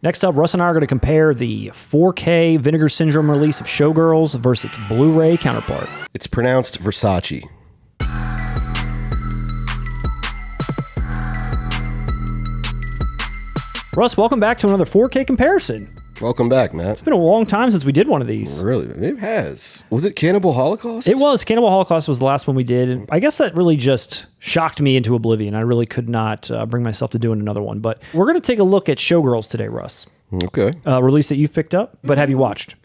Next up, Russ and I are going to compare the 4K Vinegar Syndrome release of Showgirls versus its Blu-ray counterpart. It's pronounced Versace. Russ, welcome back to another 4K comparison. Welcome back, Matt. It's been a long time since we did one of these. Really? It has. Was it Cannibal Holocaust? It was. Cannibal Holocaust was the last one we did. And I guess that really just shocked me into oblivion. I really could not bring myself to doing another one. But we're going to take a look at Showgirls today, Russ. Okay. Release that you've picked up, but have you watched?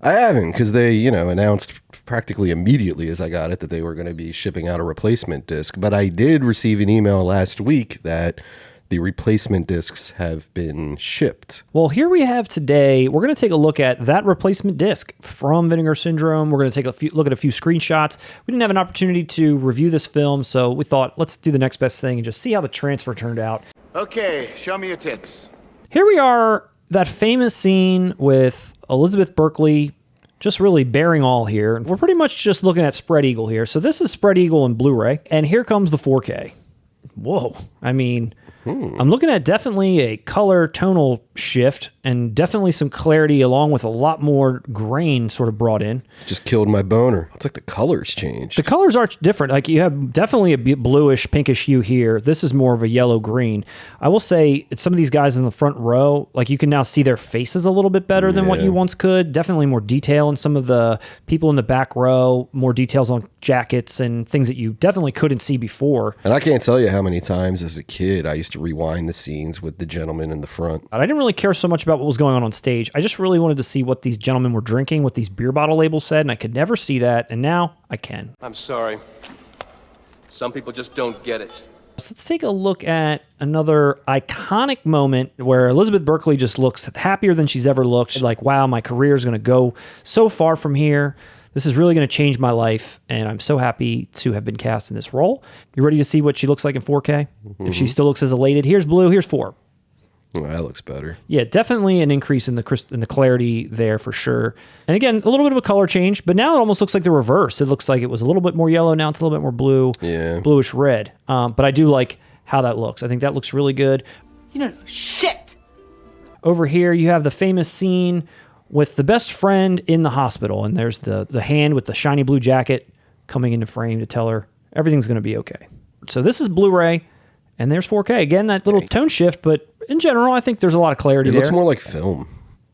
I haven't, because they, announced practically immediately as I got it that they were going to be shipping out a replacement disc. But I did receive an email last week that the replacement discs have been shipped. Well, here we have today, we're going to take a look at that replacement disc from Vinegar Syndrome. We're going to take a look at a few screenshots. We didn't have an opportunity to review this film, so we thought, let's do the next best thing and just see how the transfer turned out. Okay, show me your tits. Here we are, that famous scene with Elizabeth Berkley just really bearing all here. We're pretty much just looking at Spread Eagle here. So this is Spread Eagle and Blu-ray, and here comes the 4K. Whoa. I mean, I'm looking at definitely a color tonal shift and definitely some clarity along with a lot more grain sort of brought in. Just killed my boner. It's like the colors changed. The colors are different. Like you have definitely a bluish, pinkish hue here. This is more of a yellow green. I will say some of these guys in the front row, like you can now see their faces a little bit better than what you once could. Definitely more detail in some of the people in the back row, more details on jackets and things that you definitely couldn't see before. And I can't tell you how many times as a kid I used to rewind the scenes with the gentleman in the front. I didn't really care so much about what was going on stage. I just really wanted to see what these gentlemen were drinking, what these beer bottle labels said, and I could never see that, and now I can. I'm sorry. Some people just don't get it. So let's take a look at another iconic moment where Elizabeth Berkley just looks happier than she's ever looked. She's like, wow, my career is going to go so far from here. This is really going to change my life, and I'm so happy to have been cast in this role. You ready to see what she looks like in 4K? If she still looks as elated, here's blue, here's 4. Oh, that looks better. Yeah, definitely an increase in the clarity there for sure. And again, a little bit of a color change, but now it almost looks like the reverse. It looks like it was a little bit more yellow. Now it's a little bit more blue, bluish red. But I do like how that looks. I think that looks really good. You don't know shit. Over here, you have the famous scene with the best friend in the hospital. And there's the hand with the shiny blue jacket coming into frame to tell her everything's going to be okay. So this is Blu-ray, and there's 4K. Again, that little tone shift, but in general, I think there's a lot of clarity there. It looks more like film.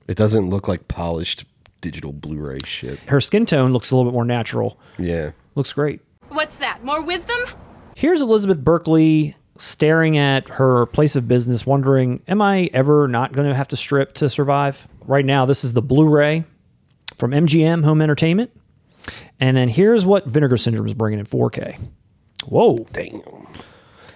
It doesn't look like polished digital Blu-ray shit. Her skin tone looks a little bit more natural. Yeah. Looks great. What's that? More wisdom? Here's Elizabeth Berkley staring at her place of business, wondering, am I ever not going to have to strip to survive? Right now, this is the Blu-ray from MGM Home Entertainment. And then here's what Vinegar Syndrome is bringing in 4K. Whoa. Damn.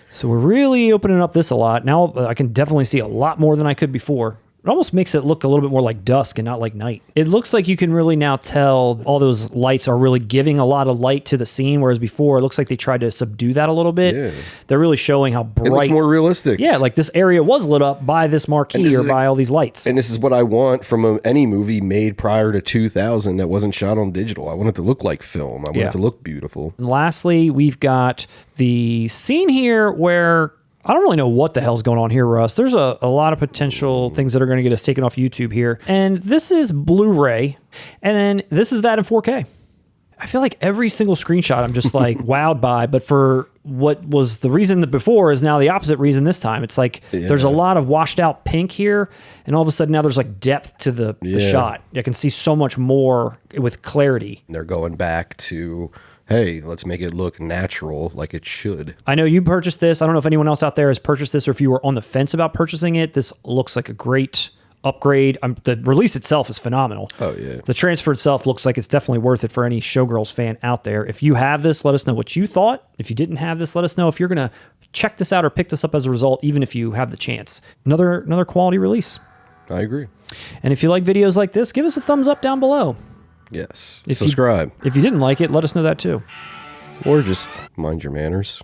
So we're really opening up this a lot. Now I can definitely see a lot more than I could before. It almost makes it look a little bit more like dusk and not like night. It looks like you can really now tell all those lights are really giving a lot of light to the scene, whereas before it looks like they tried to subdue that a little bit. Yeah. They're really showing how bright. It looks more realistic. Yeah, like this area was lit up by this marquee or by all these lights. And this is what I want from any movie made prior to 2000 that wasn't shot on digital. I want it to look like film. I want it to look beautiful. And lastly, we've got the scene here where I don't really know what the hell's going on here, Russ. There's a lot of potential things that are going to get us taken off YouTube here. And this is Blu-ray. And then this is that in 4K. I feel like every single screenshot I'm just like wowed by. But for what was the reason that before is now the opposite reason this time. It's like there's a lot of washed out pink here. And all of a sudden now there's like depth to the shot. I can see so much more with clarity. They're going back to, hey, let's make it look natural like it should. I know you purchased this. I don't know if anyone else out there has purchased this or if you were on the fence about purchasing it. This looks like a great upgrade. The release itself is phenomenal. Oh, yeah. The transfer itself looks like it's definitely worth it for any Showgirls fan out there. If you have this, let us know what you thought. If you didn't have this, let us know if you're going to check this out or pick this up as a result, even if you have the chance. Another quality release. I agree. And if you like videos like this, give us a thumbs up down below. Yes. Subscribe. If you didn't like it, let us know that too. Or just mind your manners.